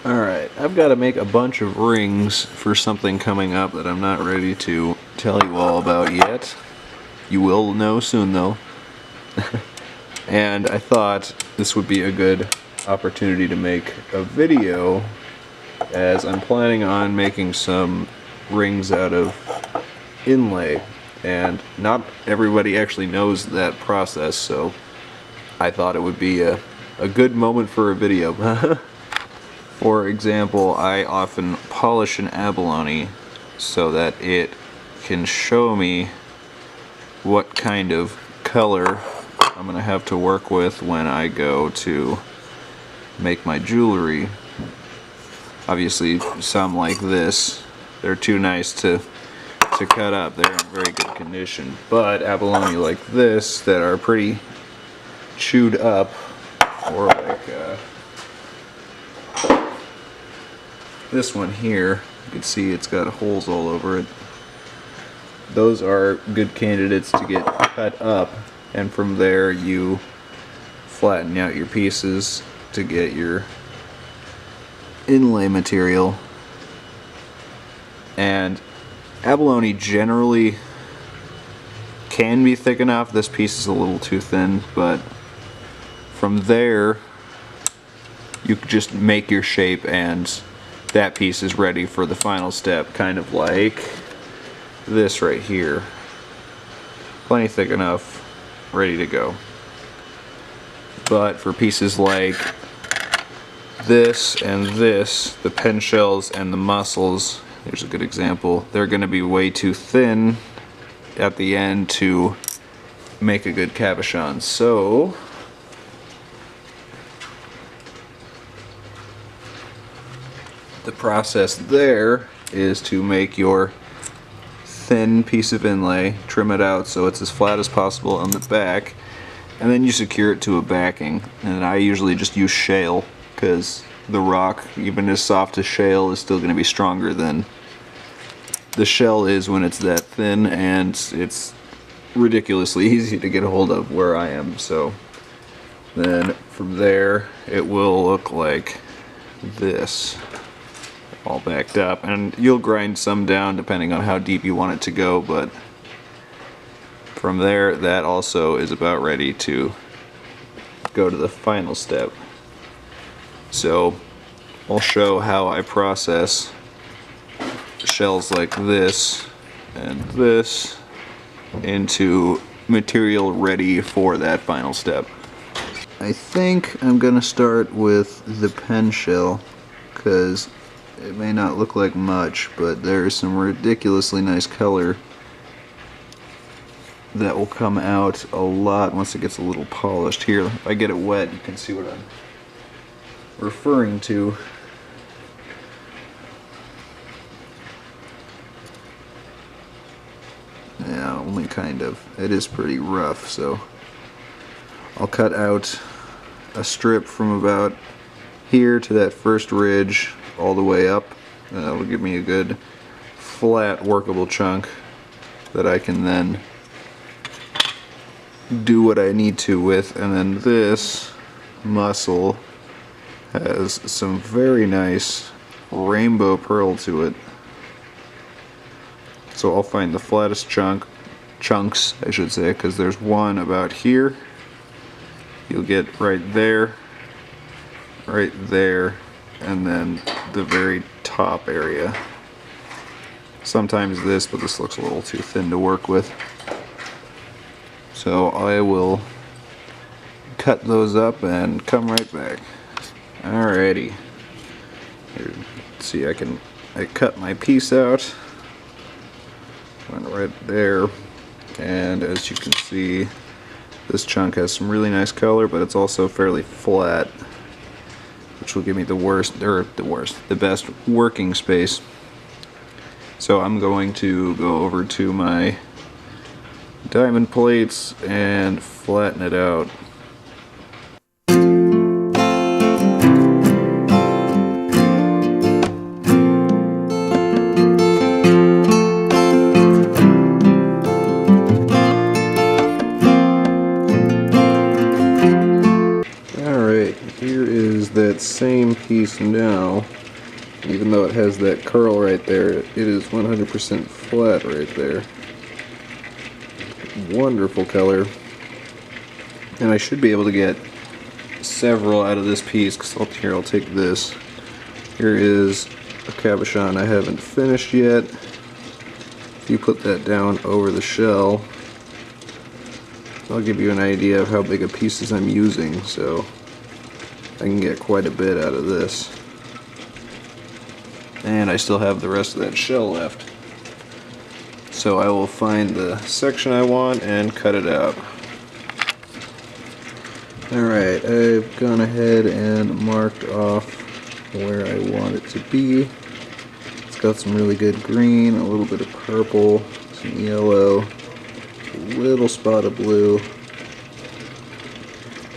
Alright, I've got to make a bunch of rings for something coming up that I'm not ready to tell you all about yet. You will know soon though. And I thought this would be a good opportunity to make a video, as I'm planning on making some rings out of inlay, and not everybody actually knows that process, so I thought it would be a good moment for a video. For example, I often polish an abalone so that it can show me what kind of color I'm going to have to work with when I go to make my jewelry. Obviously, some like this, they're too nice to cut up. They're in very good condition. But abalone like this that are pretty chewed up, or like this one here, you can see it's got holes all over it. Those are good candidates to get cut up, and from there you flatten out your pieces to get your inlay material. And abalone generally can be thick enough. This piece is a little too thin, but from there you just make your shape and that piece is ready for the final step, kind of like this right here. Plenty thick enough, ready to go. But for pieces like this and this, the pen shells and the muscles, here's a good example, they're going to be way too thin at the end to make a good cabochon. So the process there is to make your thin piece of inlay, trim it out so it's as flat as possible on the back, and then you secure it to a backing. And I usually just use shale, because the rock, even as soft as shale, is still going to be stronger than the shell is when it's that thin, and it's ridiculously easy to get a hold of where I am. So then from there it will look like this, all backed up, and you'll grind some down depending on how deep you want it to go, but from there that also is about ready to go to the final step. So I'll show how I process shells like this and this into material ready for that final step. I think I'm gonna start with the pen shell, because it may not look like much, but there's some ridiculously nice color that will come out a lot once it gets a little polished. Here, if I get it wet, you can see what I'm referring to. Yeah, only kind of. It is pretty rough, so I'll cut out a strip from about here to that first ridge all the way up. That'll give me a good flat workable chunk that I can then do what I need to with. And then this muscle has some very nice rainbow pearl to it, so I'll find the flattest chunks I should say, because there's one about here. You'll get right there, and then the very top area. Sometimes this, but this looks a little too thin to work with. So I will cut those up and come right back. Alrighty. Here, see, I cut my piece out. Went right there, and as you can see, this chunk has some really nice color, but it's also fairly flat, which will give me the best working space. So I'm going to go over to my diamond plates and flatten it out. Alright, here is that same piece now, even though it has that curl right there, it is 100% flat right there. Wonderful color. And I should be able to get several out of this piece, because here, I'll take this. Here is a cabochon I haven't finished yet. If you put that down over the shell, I'll give you an idea of how big of pieces I'm using, so I can get quite a bit out of this. And I still have the rest of that shell left. So I will find the section I want and cut it out. Alright, I've gone ahead and marked off where I want it to be. It's got some really good green, a little bit of purple, some yellow, a little spot of blue,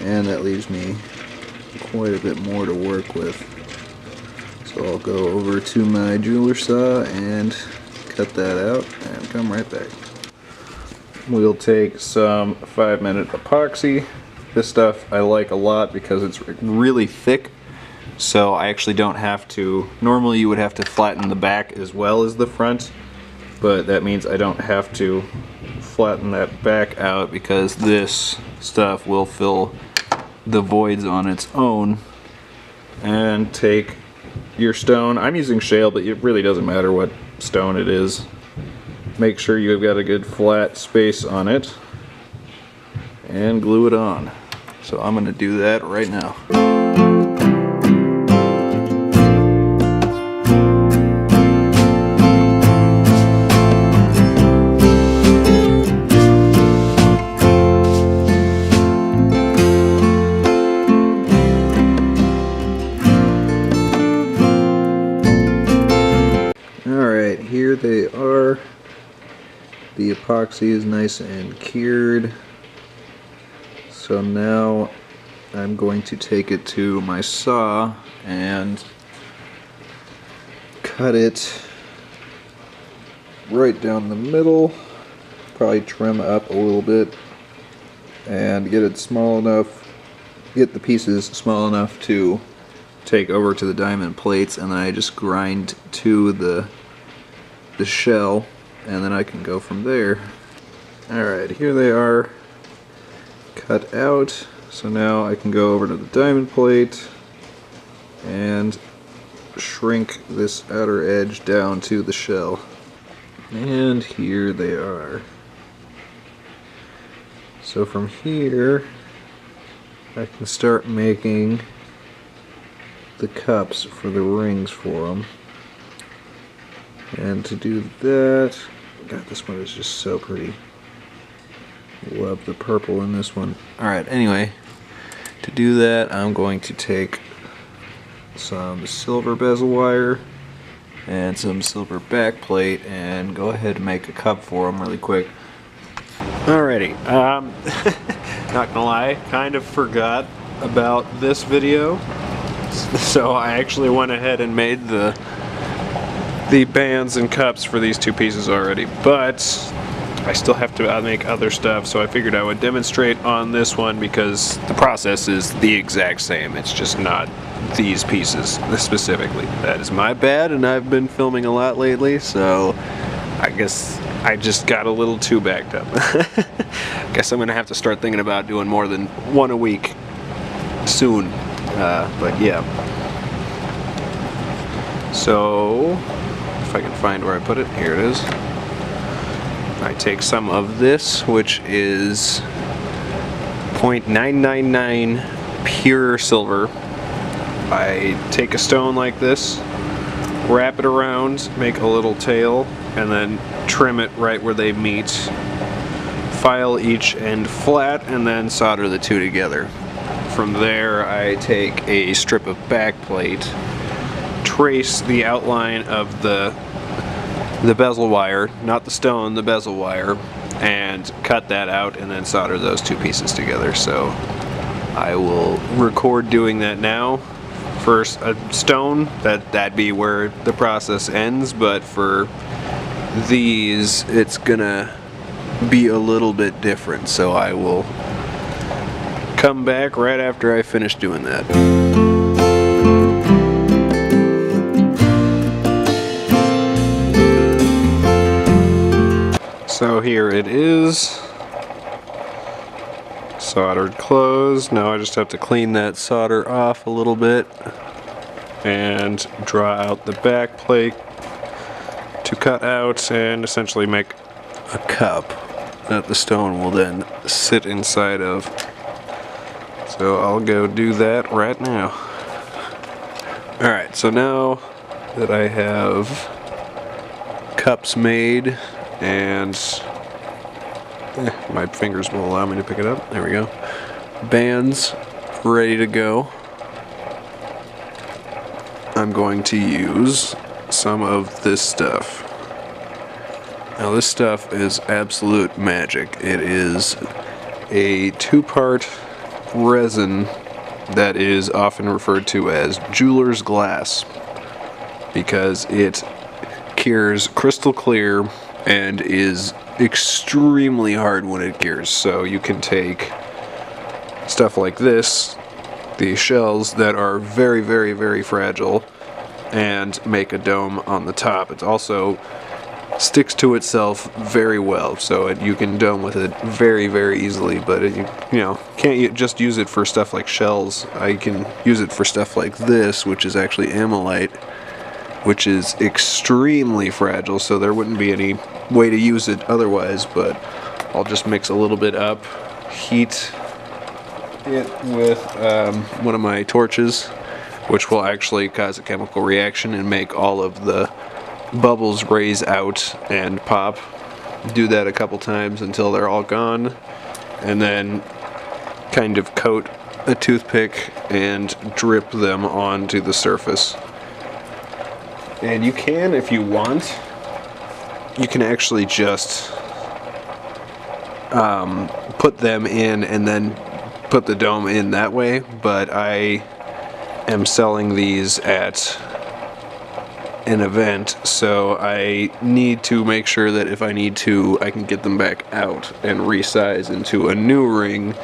and that leaves me quite a bit more to work with. So I'll go over to my jeweler saw and cut that out and come right back. We'll take some 5-minute epoxy. This stuff I like a lot because it's really thick, so I actually don't have to, normally you would have to flatten the back as well as the front, but that means I don't have to flatten that back out because this stuff will fill the voids on its own. And take your stone, I'm using shale, but it really doesn't matter what stone it is. Make sure you've got a good flat space on it and glue it on. So I'm going to do that right now. Alright, here they are. The epoxy is nice and cured. So now I'm going to take it to my saw and cut it right down the middle. Probably trim up a little bit and get it small enough, get the pieces small enough to take over to the diamond plates, and then I just grind to the shell, and then I can go from there. Alright, here they are cut out. So now I can go over to the diamond plate and shrink this outer edge down to the shell. And here they are. So from here I can start making the cups for the rings for them. And to do that, God, this one is just so pretty. Love the purple in this one. Alright, anyway, to do that I'm going to take some silver bezel wire and some silver back plate and go ahead and make a cup for them really quick. Alrighty, not gonna lie, kind of forgot about this video, so I actually went ahead and made the bands and cups for these two pieces already, but I still have to make other stuff, so I figured I would demonstrate on this one because the process is the exact same. It's just not these pieces specifically. That is my bad, and I've been filming a lot lately, so I guess I just got a little too backed up. Guess I'm gonna have to start thinking about doing more than one a week soon, but yeah. So if I can find where I put it, here it is. I take some of this, which is 0.999 pure silver. I take a stone like this, wrap it around, make a little tail, and then trim it right where they meet. File each end flat, and then solder the two together. From there, I take a strip of back plate, trace the outline of the bezel wire, not the stone, the bezel wire, and cut that out and then solder those two pieces together. So I will record doing that now. First, a stone, that'd be where the process ends, but for these it's gonna be a little bit different, so I will come back right after I finish doing that. here it is, soldered closed. Now I just have to clean that solder off a little bit and draw out the back plate to cut out and essentially make a cup that the stone will then sit inside of. So I'll go do that right now. Alright, so now that I have cups made and my fingers will allow me to pick it up, there we go, bands ready to go, I'm going to use some of this stuff. Now this stuff is absolute magic. It is a two-part resin that is often referred to as jeweler's glass because it cures crystal clear and is extremely hard when it cures. So you can take stuff like this, the shells that are very, very, very fragile, and make a dome on the top. It also sticks to itself very well, so you can dome with it very, very easily. But you know, can't just use it for stuff like shells. I can use it for stuff like this, which is actually amylite, which is extremely fragile, so there wouldn't be any way to use it otherwise. But I'll just mix a little bit up, heat it with one of my torches, which will actually cause a chemical reaction and make all of the bubbles raise out and pop. Do that a couple times until they're all gone, and then kind of coat a toothpick and drip them onto the surface. And you can, if you want, you can actually just put them in and then put the dome in that way, but I am selling these at an event, so I need to make sure that if I need to, I can get them back out and resize into a new ring,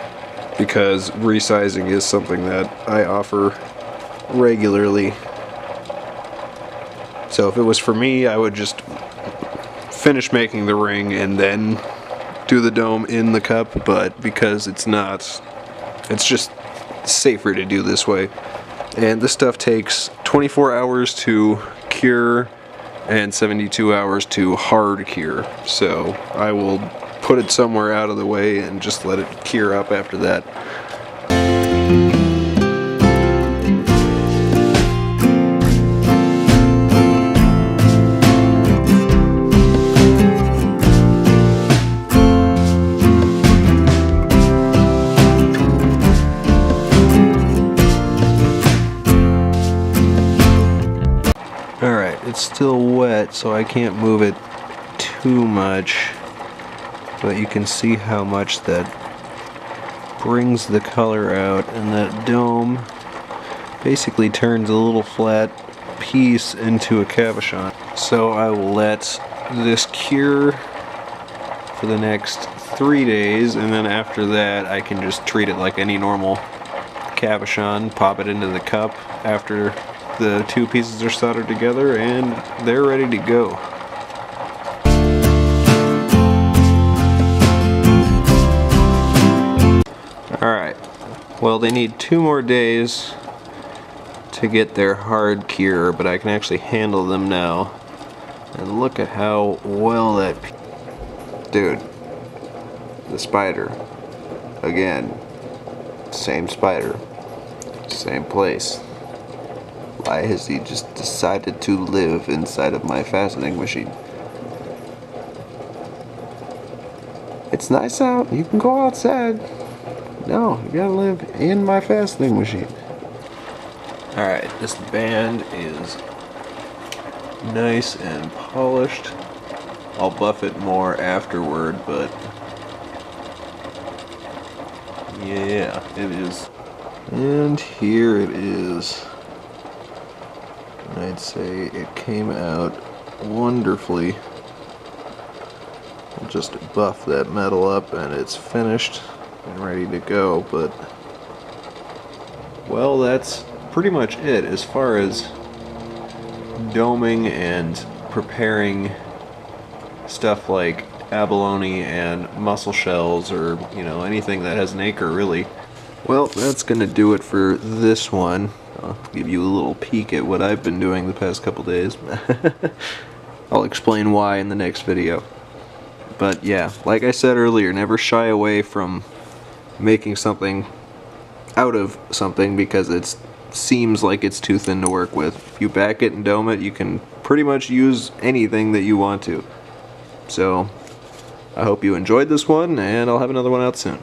because resizing is something that I offer regularly. So if it was for me, I would just finish making the ring and then do the dome in the cup, but because it's not, it's just safer to do this way. And this stuff takes 24 hours to cure and 72 hours to hard cure, so I will put it somewhere out of the way and just let it cure up after that. It's still wet, so I can't move it too much, but you can see how much that brings the color out, and that dome basically turns a little flat piece into a cabochon. So I will let this cure for the next 3 days, and then after that I can just treat it like any normal cabochon, pop it into the cup after the two pieces are soldered together, and they're ready to go. Alright, well, they need 2 more days to get their hard cure, but I can actually handle them now. And look at how well that... Dude, the spider. Again, same spider, same place. Why has he just decided to live inside of my fastening machine? It's nice out, you can go outside. No, you gotta live in my fastening machine. Alright, this band is nice and polished. I'll buff it more afterward, but yeah, it is. And here it is. I'd say it came out wonderfully. I'll just buff that metal up and it's finished and ready to go. But well, that's pretty much it as far as doming and preparing stuff like abalone and mussel shells, or anything that has an acre really. Well, that's gonna do it for this one. I'll give you a little peek at what I've been doing the past couple days. I'll explain why in the next video. But yeah, like I said earlier, never shy away from making something out of something because it seems like it's too thin to work with. If you back it and dome it, you can pretty much use anything that you want to. So, I hope you enjoyed this one, and I'll have another one out soon.